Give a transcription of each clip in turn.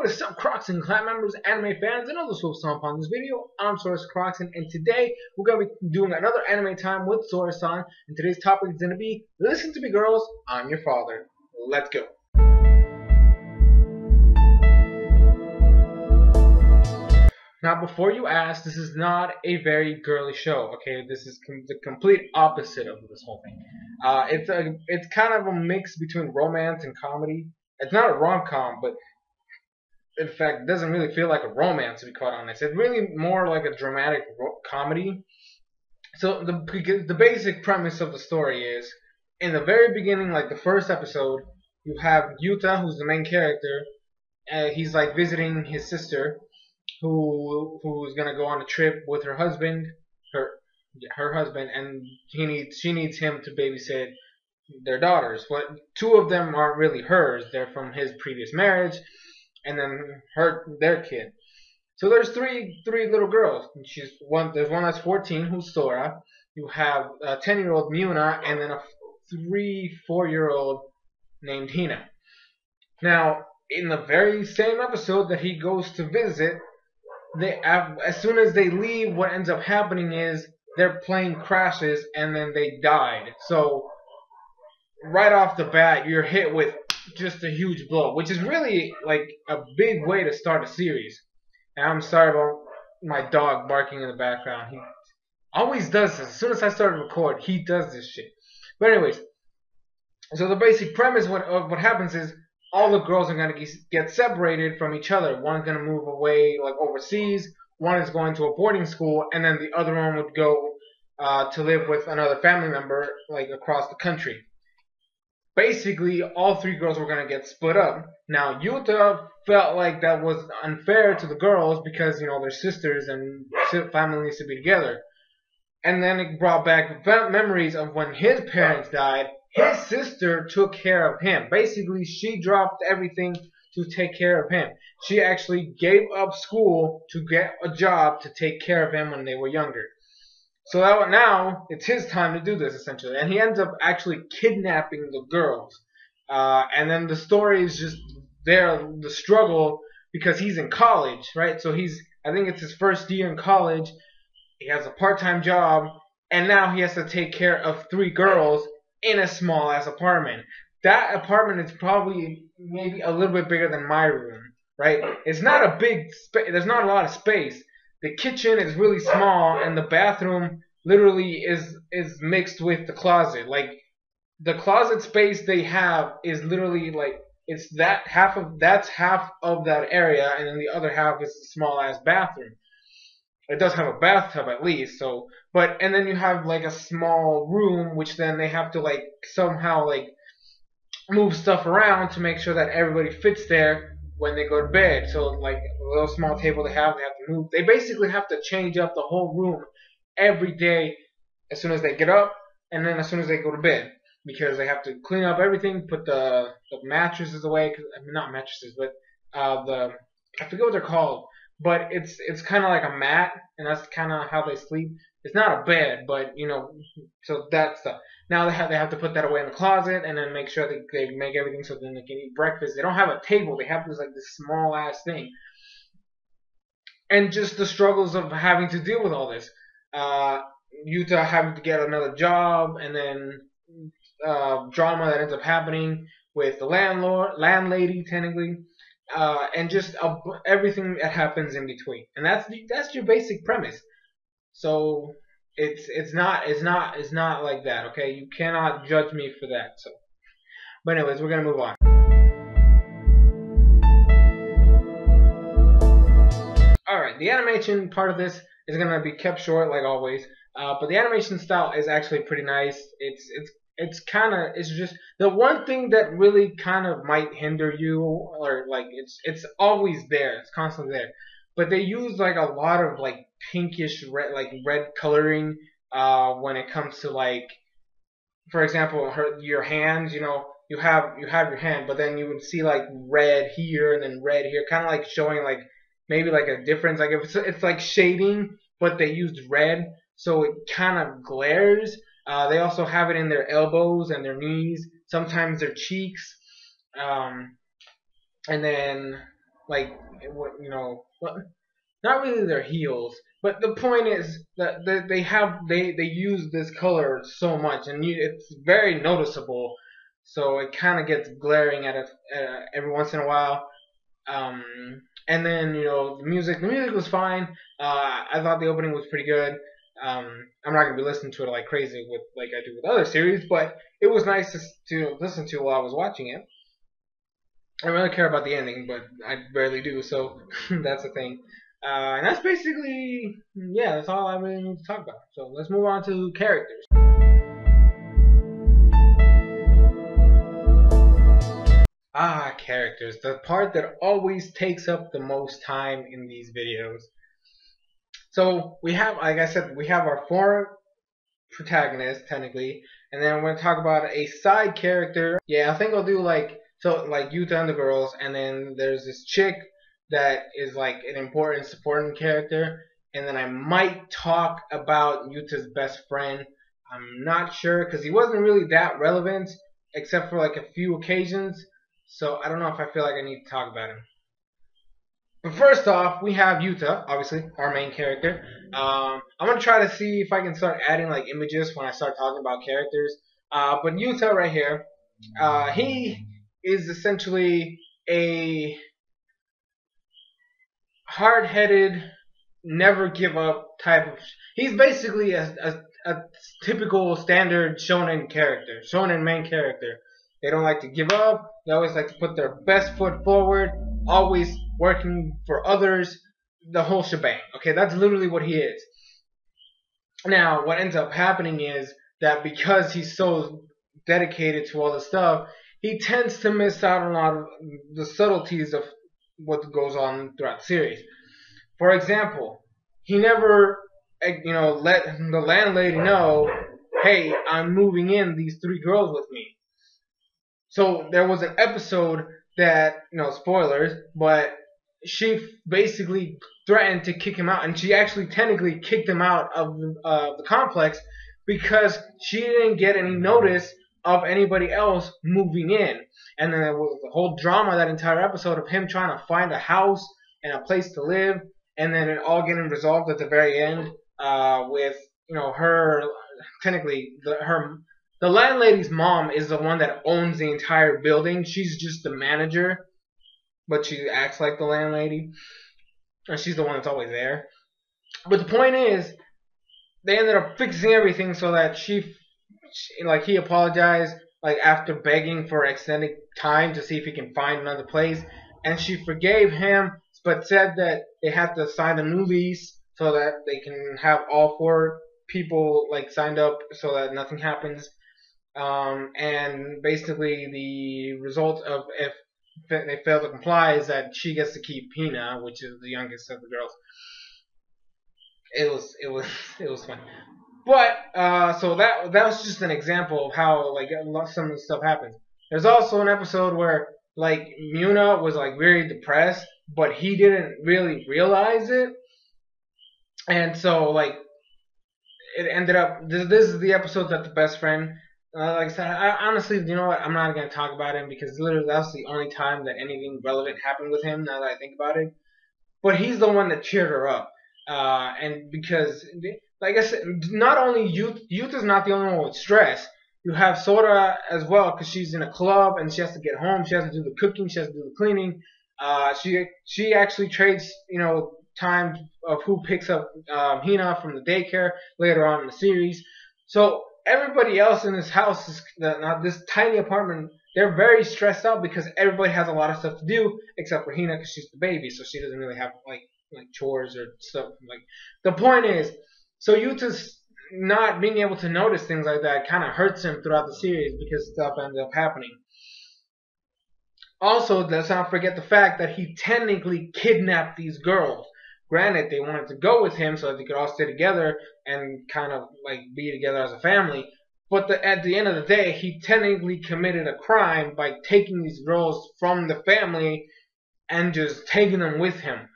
What is up, Crocs and clan members, anime fans, and others who have stumbled upon this video? I'm SoresanCrockxen, and today we're going to be doing another anime time with Soresan. And today's topic is going to be Listen to Me Girls, I'm Your Father. Let's go. Now, before you ask, this is not a very girly show, okay? This is the complete opposite of this whole thing. It's kind of a mix between romance and comedy. It's not a rom-com, but in fact, it doesn't really feel like a romance, to be quite honest. It's really more like a dramatic comedy. So the basic premise of the story is, in the very beginning, like the first episode, you have Yuta, who's the main character. He's like visiting his sister, who's gonna go on a trip with her husband, her husband, and she needs him to babysit their daughters. But two of them aren't really hers; they're from his previous marriage, and then their kid. So there's three little girls. There's one that's 14, who's Sora. You have a 10-year-old Mira, and then a 4-year-old named Hina. Now, in the very same episode that he goes to visit, as soon as they leave, what ends up happening is their plane crashes and then they died. So right off the bat, you're hit with just a huge blow, which is really like a big way to start a series. And I'm sorry about my dog barking in the background. He always does this. As soon as I start to record, he does this shit. But anyways, so the basic premise of what happens is all the girls are going to get separated from each other. One's going to move away, like overseas. One is going to a boarding school, and then the other one would go to live with another family member, like across the country. Basically, all three girls were going to get split up. Now, Yuta felt like that was unfair to the girls because, you know, they're sisters and family needs to be together. And then it brought back memories of when his parents died. His sister took care of him. Basically, she dropped everything to take care of him. She actually gave up school to get a job to take care of him when they were younger. So now it's his time to do this, essentially. And he ends up actually kidnapping the girls. And then the story is just the struggle, because he's in college, right? So I think it's his first year in college. He has a part-time job. And now he has to take care of 3 girls in a small-ass apartment. That apartment is probably maybe a little bit bigger than my room, right? It's not a big space. There's not a lot of space. The kitchen is really small, and the bathroom literally is mixed with the closet. Like, the closet space they have is literally like, that's half of that area, and then the other half is a small ass bathroom. It does have a bathtub at least, and then you have like a small room, which then they have to like somehow like move stuff around to make sure that everybody fits there when they go to bed. So like a little small table they have to move. They basically have to change up the whole room every day as soon as they get up, and then as soon as they go to bed, because they have to clean up everything, put the mattresses away. I mean, not mattresses, but I forget what they're called. But it's kind of like a mat, and that's kind of how they sleep. It's not a bed, but you know, so that stuff. Now they have to put that away in the closet, and then make sure they make everything so then they can eat breakfast. They don't have a table. They have this small ass thing, and just the struggles of having to deal with all this. Yuta having to get another job, and then drama that ends up happening with the landlady, technically. And just everything that happens in between, and that's your basic premise. So it's not like that, okay? You cannot judge me for that. So, but anyways, we're gonna move on. All right, the animation part of this is gonna be kept short, like always. But the animation style is actually pretty nice. It's just the one thing that really kind of might hinder you, or like it's always there, it's constantly there. But they use like a lot of like pinkish red coloring when it comes to, like, for example, your hands. You know, you have your hand, but then you would see like red here and then red here, kind of like showing like maybe like a difference. Like if it's like shading, but they used red, so it kind of glares. They also have it in their elbows and their knees, sometimes their cheeks, and then like you know, not really their heels, but the point is that they use this color so much, and it's very noticeable. So it kind of gets glaring at it every once in a while. Um, and then the music was fine. I thought the opening was pretty good. I'm not gonna be listening to it like crazy with like I do with other series, but it was nice to listen to while I was watching it. I don't really care about the ending, but I barely do, so that's the thing. And that's basically, yeah, that's all I really need to talk about. So let's move on to characters. Characters. The part that always takes up the most time in these videos. So we have, like I said, we have our four protagonists, technically, and then we're going to talk about a side character. Yeah, I think I'll do like Yuta and the girls, and then there's this chick that is like an important supporting character, and then I might talk about Yuta's best friend. I'm not sure because he wasn't really that relevant except for like a few occasions, so I don't know if I feel like I need to talk about him. But first off, we have Yuta, obviously our main character. I'm gonna try to see if I can start adding like images when I start talking about characters. But Yuta right here, he is essentially a hard-headed, never give up type of. He's basically a typical standard shonen character, shonen main character. They don't like to give up. They always like to put their best foot forward. Always working for others. The whole shebang. Okay, that's literally what he is. Now, what ends up happening is that because he's so dedicated to all this stuff, he tends to miss out on a lot of the subtleties of what goes on throughout the series. For example, he never, let the landlady know, hey, I'm moving in these three girls with me. So there was an episode that, spoilers, but she basically threatened to kick him out, and she actually technically kicked him out of the complex because she didn't get any notice of anybody else moving in. And then there was the whole drama, that entire episode of him trying to find a house and a place to live, and then it all getting resolved at the very end with her technically the landlady's mom is the one that owns the entire building. She's just the manager, but she acts like the landlady, and she's the one that's always there. But the point is, they ended up fixing everything so that he apologized, like after begging for extended time to see if he can find another place, and she forgave him, but said that they have to sign a new lease so that they can have all four people like signed up so that nothing happens. And basically the result of if they fail to comply is that she gets to keep Hina, which is the youngest of the girls. It was fun. But so that was just an example of how like some of the stuff happens. There's also an episode where like Muna was like very depressed, but he didn't really realize it, and so like it ended up. This is the episode that the best friend. Like I said, honestly, you know what? I'm not gonna talk about him because literally that's the only time that anything relevant happened with him. Now that I think about it, but he's the one that cheered her up, and because, like I said, not only Youth is not the only one with stress. You have Sora as well because she's in a club and she has to get home. She has to do the cooking. She has to do the cleaning. She actually trades time of who picks up Hina from the daycare later on in the series. So everybody else in this house this tiny apartment. They're very stressed out because everybody has a lot of stuff to do except for Hina because she's the baby, so she doesn't really have like chores or stuff. Like the point is, so Yuta's not being able to notice things like that kind of hurts him throughout the series because stuff ends up happening. Also, let's not forget the fact that he technically kidnapped these girls. Granted, they wanted to go with him so that they could all stay together and kind of like be together as a family. But at the end of the day, he technically committed a crime by taking these girls from the family and just taking them with him.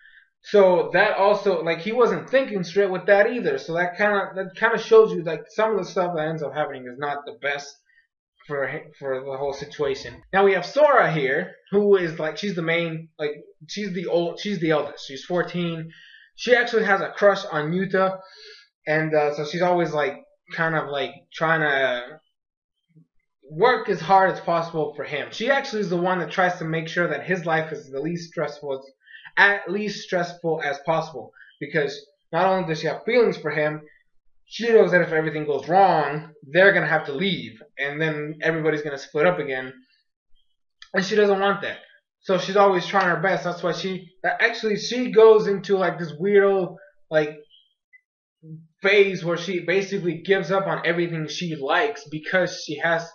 So that also, like, he wasn't thinking straight with that either. So that kind of shows you like some of the stuff that ends up happening is not the best for the whole situation. Now we have Sora here, who is like she's the main like she's the eldest. She's 14. She actually has a crush on Yuta, and so she's always like kind of like trying to work as hard as possible for him. She actually is the one that tries to make sure that his life is at least stressful as possible, because not only does she have feelings for him, she knows that if everything goes wrong, they're gonna have to leave, and then everybody's gonna split up again, and she doesn't want that. So she's always trying her best. That's why she goes into like this weirdo like phase where she basically gives up on everything she likes because she has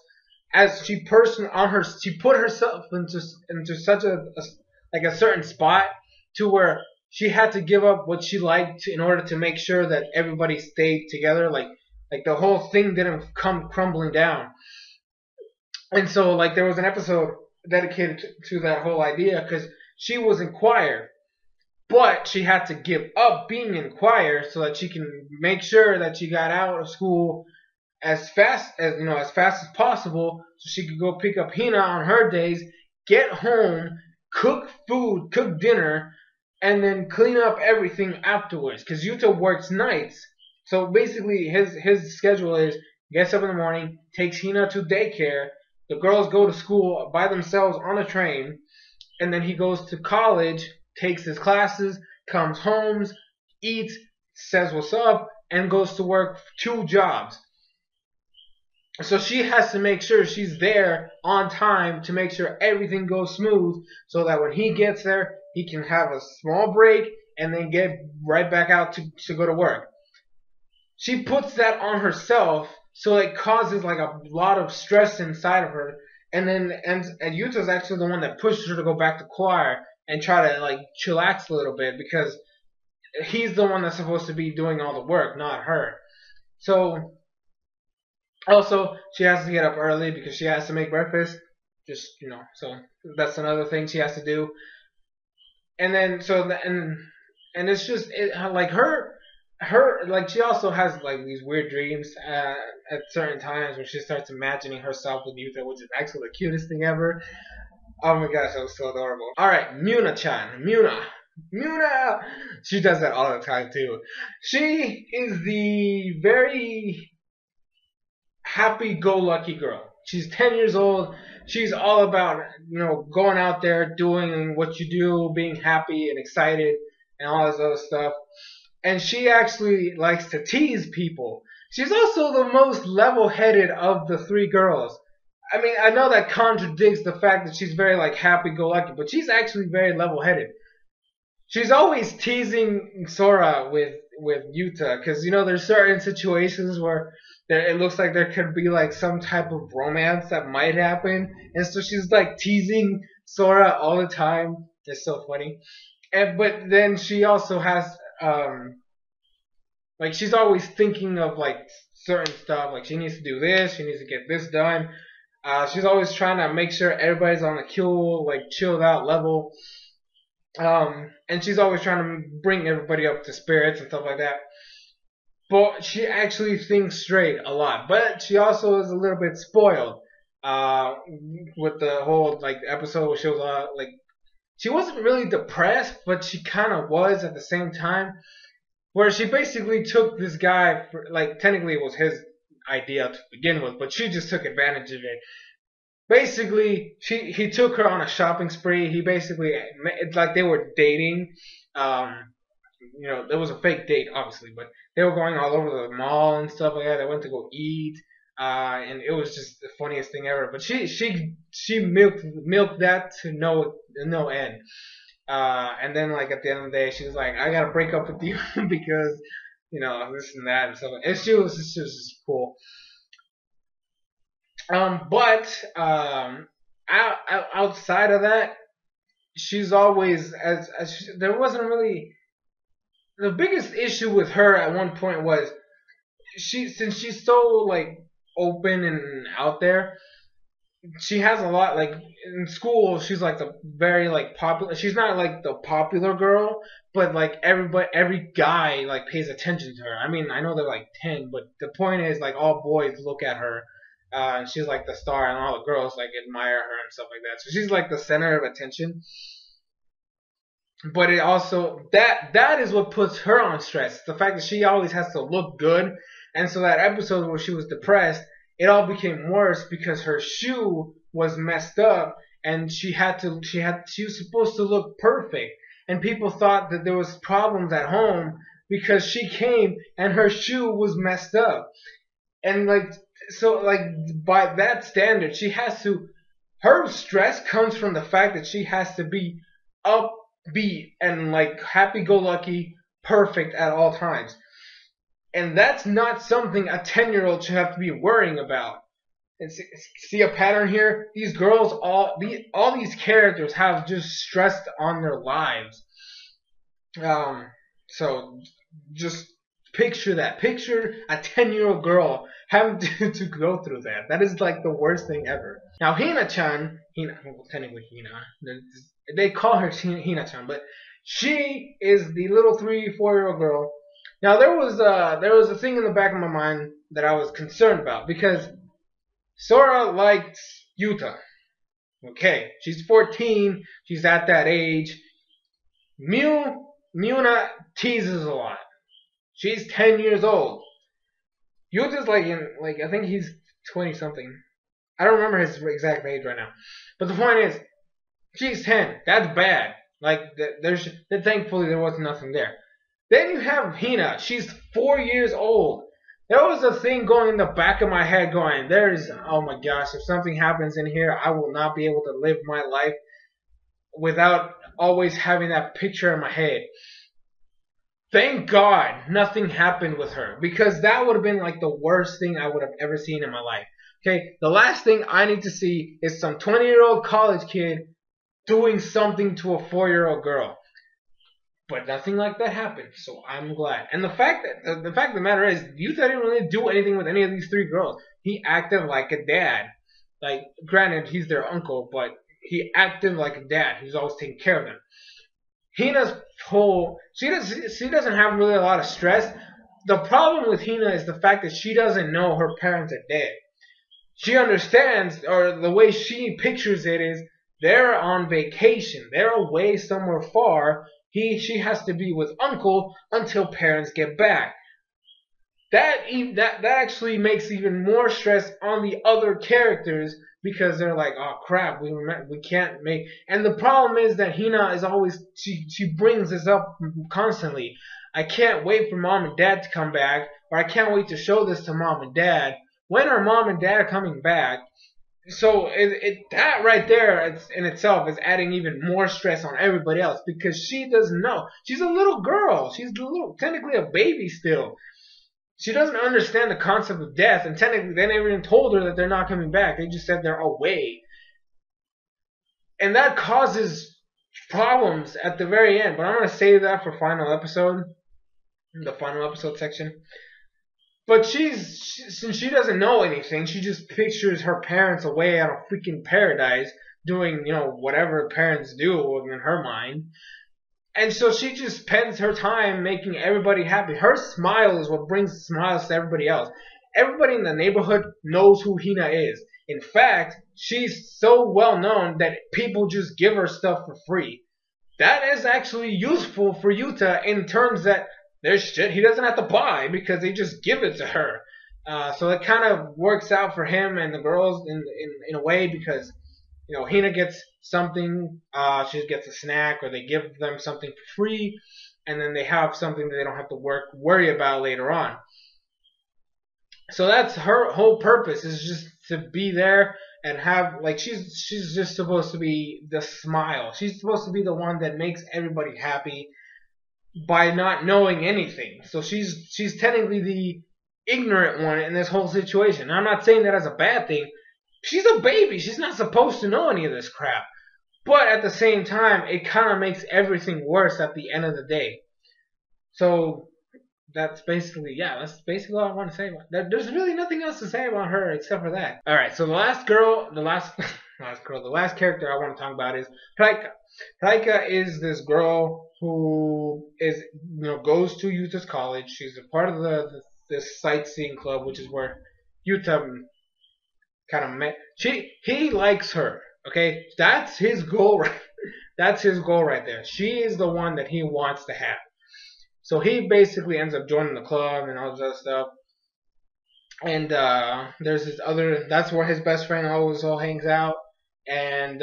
she put herself into such a certain spot to where she had to give up what she liked in order to make sure that everybody stayed together. Like the whole thing didn't come crumbling down. And so like there was an episode dedicated to that whole idea, because she was in choir, but she had to give up being in choir so that she can make sure that she got out of school as fast as possible, so she could go pick up Hina on her days, get home, cook food, cook dinner, and then clean up everything afterwards. Because Yuta works nights, so basically his schedule is gets up in the morning, takes Hina to daycare, the girls go to school by themselves on a train, and then he goes to college, takes his classes, comes home, eats, says what's up, and goes to work 2 jobs. So she has to make sure she's there on time to make sure everything goes smooth, so that when he gets there, he can have a small break and then get right back out to go to work. She puts that on herself, so it causes like a lot of stress inside of her. And Yuta's actually the one that pushes her to go back to choir and try to like chillax a little bit, because he's the one that's supposed to be doing all the work, not her. So also, she has to get up early because she has to make breakfast. So that's another thing she has to do. And then and it's just like her like she also has like these weird dreams at certain times when she starts imagining herself with Yuta, which is actually the cutest thing ever. Oh my gosh, that was so adorable. All right, Muna-chan, Muna. She does that all the time too. She is the very happy-go-lucky girl. She's 10 years old. She's all about, going out there, doing what you do, being happy and excited, and all this other stuff. And she actually likes to tease people. She's also the most level-headed of the 3 girls. I mean, I know that contradicts the fact that she's very, like, happy-go-lucky, but she's actually very level-headed. She's always teasing Sora with Yuta, because, there's certain situations where it looks like there could be like some type of romance that might happen, and so she's like teasing Sora all the time. It's so funny. But then she also has like she's always thinking of like certain stuff, like she needs to do this, she needs to get this done. She's always trying to make sure everybody's on the cool, like chilled out level. And she's always trying to bring everybody up to spirits and stuff like that. But she actually thinks straight a lot. But she also is a little bit spoiled. With the whole like episode where she was like, she wasn't really depressed, but she kind of was at the same time. Where she basically took this guy for, like, technically it was his idea to begin with, but she just took advantage of it. Basically, he took her on a shopping spree. He basically, it's like they were dating. There was a fake date, obviously, but they were going all over the mall and stuff like that. They went to go eat, and it was just the funniest thing ever. But she milked that to no end. And then like at the end of the day, she was like, "I gotta break up with you because this and that and stuff." And she was just cool. But outside of that, she's always there wasn't really. The biggest issue with her at one point was since she's so like open and out there, she has a lot, like in school she's like the very like popular, she's not like the popular girl, but like every guy like pays attention to her. I mean, I know they're like 10, but the point is like all boys look at her and she's like the star, and all the girls like admire her and stuff like that. So she's like the center of attention. But it also that is what puts her on stress. The fact that she always has to look good, and so that episode where she was depressed, it all became worse because her shoe was messed up, and she was supposed to look perfect, and people thought that there was problems at home because she came and her shoe was messed up, and like by that standard, she has to. Her stress comes from the fact that she has to be upbeat and like happy-go-lucky, perfect at all times. And that's not something a 10-year-old should have to be worrying about. And see a pattern here? These girls, all these characters have just stressed on their lives. So just picture that. Picture a 10-year-old girl having to go through that. That is like the worst thing ever. Now Hina-chan, well, technically Hina, they call her Hina-chan, but she is the little 3-4-year-old girl. Now there was a thing in the back of my mind that I was concerned about because Sora likes Yuta. Okay, she's 14. She's at that age. Muna teases a lot. She's 10 years old. Yuta's like I think he's 20 something. I don't remember his exact age right now. But the point is, she's 10. That's bad. Like thankfully there was nothing there. Then you have Hina. She's 4 years old. There was a thing going in the back of my head going, oh my gosh, if something happens in here, I will not be able to live my life without always having that picture in my head. Thank God nothing happened with her, because that would have been like the worst thing I would have ever seen in my life. Okay, the last thing I need to see is some 20-year-old college kid doing something to a 4-year-old girl. But nothing like that happened, so I'm glad. And the fact of the matter is, Yuta didn't really do anything with any of these 3 girls. He acted like a dad. Like, granted, he's their uncle, but he acted like a dad. He was always taking care of them. Hina's she doesn't have really a lot of stress. The problem with Hina is the fact that she doesn't know her parents are dead. She understands, or the way she pictures it is, they're on vacation. They're away somewhere far. She has to be with uncle until parents get back. That actually makes even more stress on the other characters because they're like, oh crap, we can't make. And the problem is that Hina is always she brings this up constantly. I can't wait for mom and dad to come back, or I can't wait to show this to mom and dad. When are mom and dad coming back? So that right there in itself is adding even more stress on everybody else because she doesn't know. She's a little girl. She's technically a baby still. She doesn't understand the concept of death, and technically they never even told her that they're not coming back. They just said they're away. And that causes problems at the very end. But I'm going to save that for the final episode section. But since she doesn't know anything, she just pictures her parents away on a freaking paradise doing, whatever parents do in her mind. And so she just spends her time making everybody happy. Her smile is what brings smiles to everybody else. Everybody in the neighborhood knows who Hina is. In fact, she's so well known that people just give her stuff for free. That is actually useful for Yuta in terms that there's shit he doesn't have to buy because they just give it to her. So it kind of works out for him and the girls in a way because, Hina gets something, she gets a snack, or they give them something for free, and then they have something that they don't have to worry about later on. So that's her whole purpose, is just to be there and have, she's just supposed to be the smile. She's supposed to be the one that makes everybody happy by not knowing anything. So she's technically the ignorant one in this whole situation. Now, I'm not saying that as a bad thing. She's a baby. She's not supposed to know any of this crap. But at the same time, it kind of makes everything worse at the end of the day. So that's basically all I want to say about that. There's really nothing else to say about her except for that. Alright, so the last character I want to talk about is Hika. Hika is this girl who goes to Yuta's college. She's a part of this sightseeing club, which is where Yuta kind of he likes her. Okay, that's his goal. That's his goal right there. She is the one that he wants to have. So he basically ends up joining the club and all this other stuff. And there's this other. That's where his best friend always all hangs out. And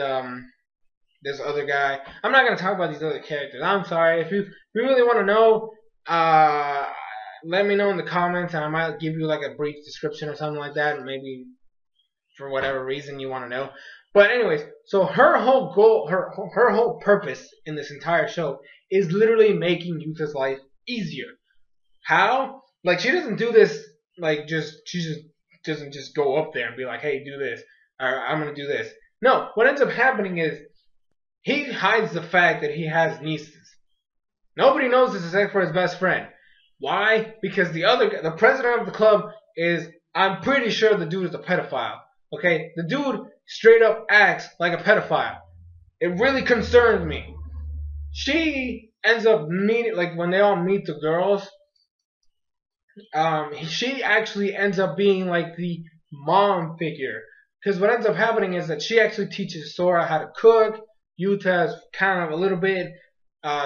this other guy. I'm not gonna talk about these other characters. I'm sorry. If you really want to know, let me know in the comments, and I might give you like a brief description or something like that. Maybe for whatever reason you want to know. But anyways, so her whole goal, her whole purpose in this entire show is literally making Yuta's life easier. How? Like she doesn't do this like she just doesn't just go up there and be like, hey, do this, or I'm gonna do this. No, what ends up happening is he hides the fact that he has nieces. Nobody knows this except for his best friend. Why? Because the president of the club is, I'm pretty sure the dude is a pedophile. Okay, the dude straight up acts like a pedophile. It really concerns me. She ends up meeting, like when they all meet the girls, she actually ends up being like the mom figure. Because what ends up happening is that she actually teaches Sora how to cook. Yuta is kind of a little bit.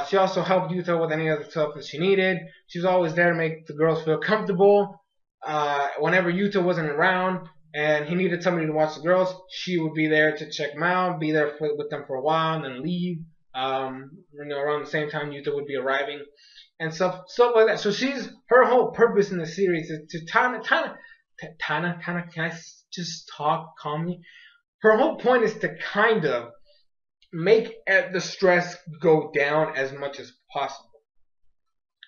She also helped Yuta with any other stuff that she needed. She was always there to make the girls feel comfortable. Whenever Yuta wasn't around and he needed somebody to watch the girls, she would be there to check them out, be there with them for a while, and then leave. Around the same time Yuta would be arriving and stuff like that. So her whole purpose in the series is to Tana, can I just talk calmly? Her whole point is to kind of make the stress go down as much as possible.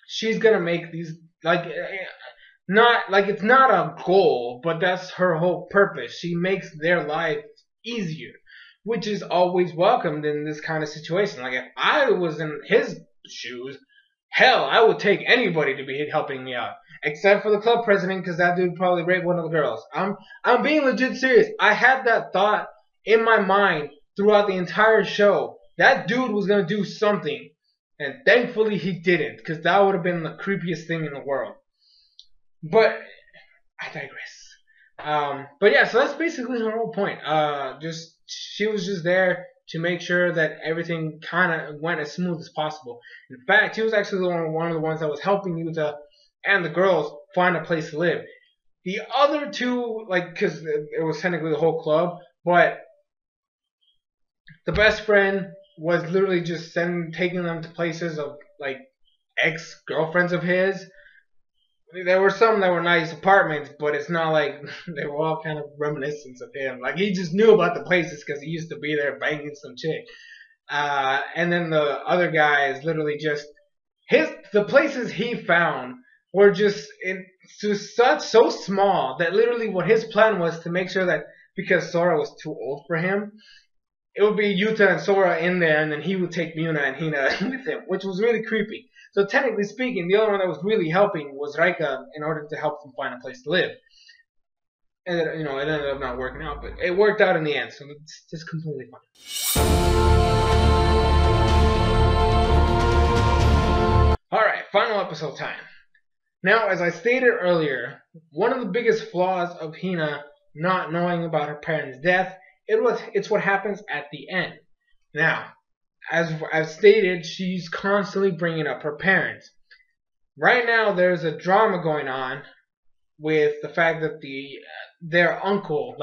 She's gonna make these it's not a goal, but that's her whole purpose. She makes their life easier, which is always welcomed in this kind of situation. Like if I was in his shoes, hell, I would take anybody to be helping me out, except for the club president, because that dude probably raped one of the girls. I'm being legit serious. I had that thought in my mind throughout the entire show. That dude was gonna do something, and thankfully he didn't, because that would have been the creepiest thing in the world. But I digress. But yeah, so that's basically her whole point. She was just there to make sure that everything kind of went as smooth as possible. In fact, she was actually one of the ones that was helping Yuta and the girls find a place to live. The other two, because it was technically the whole club, but the best friend was literally just taking them to places of ex-girlfriends of his. There were some that were nice apartments, but it's not like they were all kind of reminiscent of him. Like he just knew about the places because he used to be there banging some chick. And then the other guy is literally just the places he found were just so small that literally what his plan was to make sure that because Sora was too old for him, it would be Yuta and Sora in there, and then he would take Mira and Hina with him, which was really creepy. So technically speaking, the only one that was really helping was Rika in order to help them find a place to live. And it ended up not working out, but it worked out in the end, so it's just completely fine. Alright, final episode time. Now, as I stated earlier, one of the biggest flaws of Hina not knowing about her parents' death, it's what happens at the end. Now, as I've stated, she's constantly bringing up her parents. Right now, there's a drama going on with the fact that their uncle,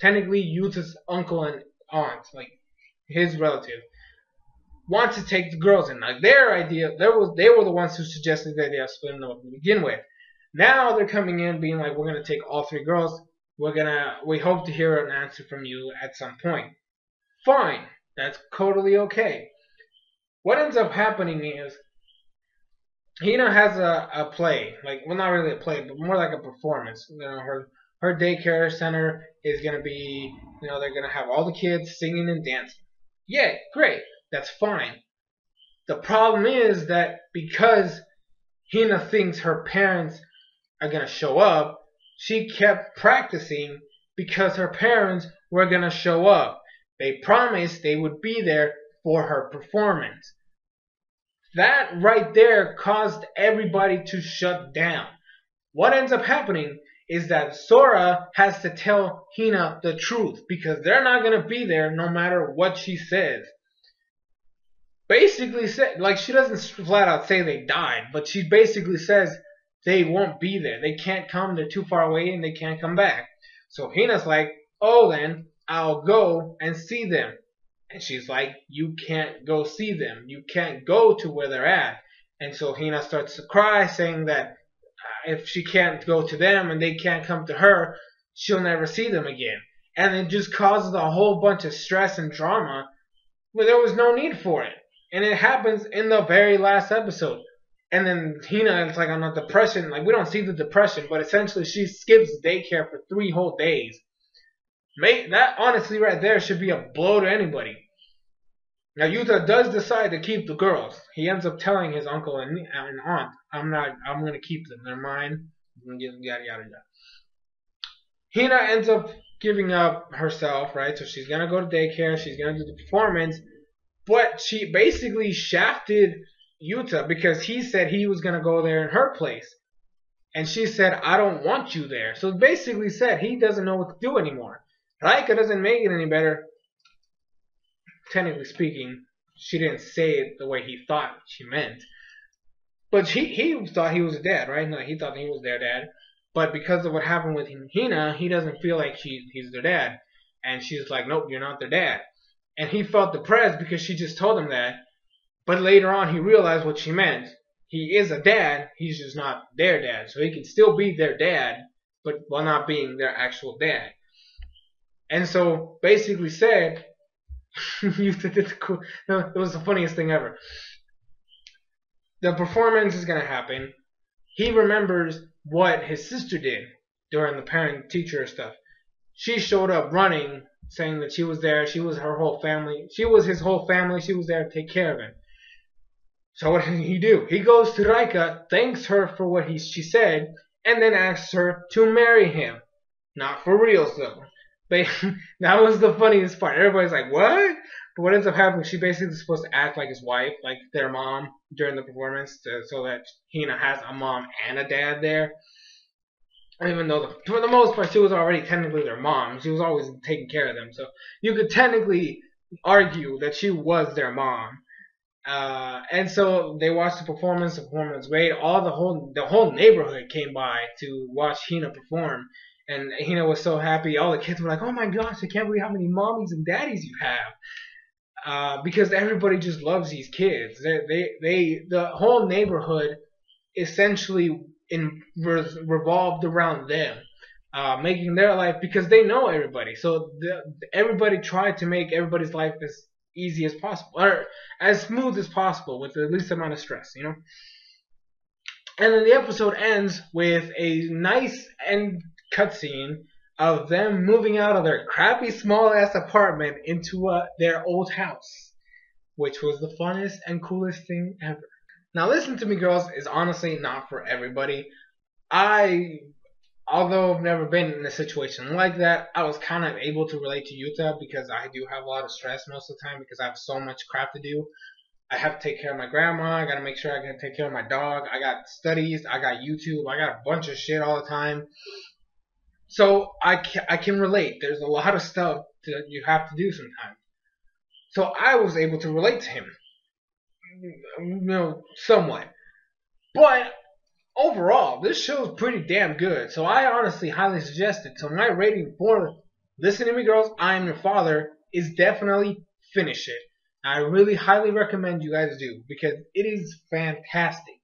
technically Yuta's uncle and aunt, his relative, wants to take the girls in. Their idea, they were the ones who suggested the idea of splitting them up to begin with. Now they're coming in being like, we're gonna take all three girls. We hope to hear an answer from you at some point. Fine, that's totally okay. What ends up happening is Hina has a play, not really a play, but more like a performance. Her daycare center is gonna be, they're gonna have all the kids singing and dancing. Yeah, great, that's fine. The problem is that because Hina thinks her parents are gonna show up, she kept practicing because her parents were gonna show up. They promised they would be there for her performance. That right there caused everybody to shut down. What ends up happening is that Sora has to tell Hina the truth because they're not gonna be there no matter what she says. Basically, said like she doesn't flat out say they died, but she basically says they won't be there. They can't come. They're too far away and they can't come back. So Hina's like, oh, then I'll go and see them. And she's like, you can't go see them. You can't go to where they're at. And so Hina starts to cry, saying that if she can't go to them and they can't come to her, she'll never see them again. And it just causes a whole bunch of stress and drama where there was no need for it. And it happens in the very last episode. And then Hina is like on a depression. Like, we don't see the depression, but essentially she skips daycare for 3 whole days. That honestly right there should be a blow to anybody. Now Yuta does decide to keep the girls. He ends up telling his uncle and aunt, I'm gonna keep them. They're mine. Yada yada yada. Hina ends up giving up herself, right? So she's gonna go to daycare. She's gonna do the performance. But she basically shafted Yuta because he said he was going to go there in her place. And she said, I don't want you there. So it basically said he doesn't know what to do anymore. Raika doesn't make it any better. Technically speaking, she didn't say it the way he thought she meant. But he thought he was a dad, right? No, he thought he was their dad. But because of what happened with Hina, he doesn't feel like he's their dad. And she's like, nope, you're not their dad. And he felt depressed because she just told him that. But later on, he realized what she meant. He is a dad. He's just not their dad. So he can still be their dad, but while not being their actual dad. And so basically said, it was the funniest thing ever. The performance is going to happen. He remembers what his sister did during the parent-teacher stuff. She showed up running, saying that she was there. She was her whole family. She was his whole family. She was there to take care of him. So what did he do? He goes to Raika, thanks her for what she said, and then asks her to marry him. Not for reals though. But that was the funniest part. Everybody's like, what? But what ends up happening, she basically is supposed to act like his wife, like their mom during the performance, so that Hina has a mom and a dad there. Even though, for the most part, she was already technically their mom. She was always taking care of them. So you could technically argue that she was their mom. And so they watched the performance. The performance was great. The whole neighborhood came by to watch Hina perform. And Hina was so happy. All the kids were like, oh my gosh, I can't believe how many mommies and daddies you have. Because everybody just loves these kids. The whole neighborhood essentially revolved around them, making their life, because they know everybody. So everybody tried to make everybody's life as easy as possible, or as smooth as possible, with the least amount of stress, you know. And then the episode ends with a nice end cutscene of them moving out of their crappy small ass apartment into their old house, which was the funnest and coolest thing ever. Now, Listen to Me Girls is honestly not for everybody. Although I've never been in a situation like that, I was kind of able to relate to Yuta because I do have a lot of stress most of the time because I have so much crap to do. I have to take care of my grandma. I got to make sure I can take care of my dog. I got studies. I got YouTube. I got a bunch of shit all the time. So I can relate. There's a lot of stuff that you have to do sometimes. So I was able to relate to him. You know, somewhat. But overall, this show is pretty damn good. So I honestly highly suggest it. So my rating for Listen to Me Girls, I Am Your Father is definitely finish it. I really highly recommend you guys do because it is fantastic.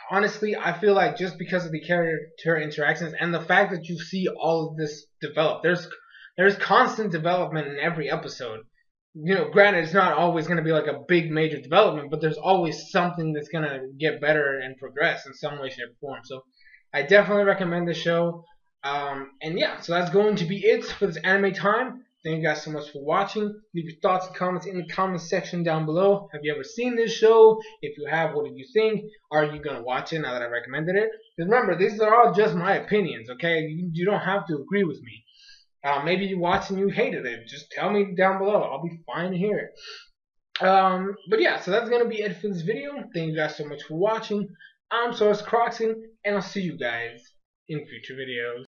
Honestly, I feel like just because of the character interactions and the fact that you see all of this develop, there's constant development in every episode. You know, granted, it's not always going to be like a big major development, but there's always something that's going to get better and progress in some way, shape, or form. So I definitely recommend this show. And yeah, so that's going to be it for this anime time. Thank you guys so much for watching. Leave your thoughts and comments in the comment section down below. Have you ever seen this show? If you have, what did you think? Are you going to watch it now that I recommended it? Because remember, these are all just my opinions, okay? You don't have to agree with me. Maybe you watched and you hated it. Just tell me down below. I'll be fine to hear it. But yeah, so that's going to be it for this video. Thank you guys so much for watching. I'm SoresanCrockxen, and I'll see you guys in future videos.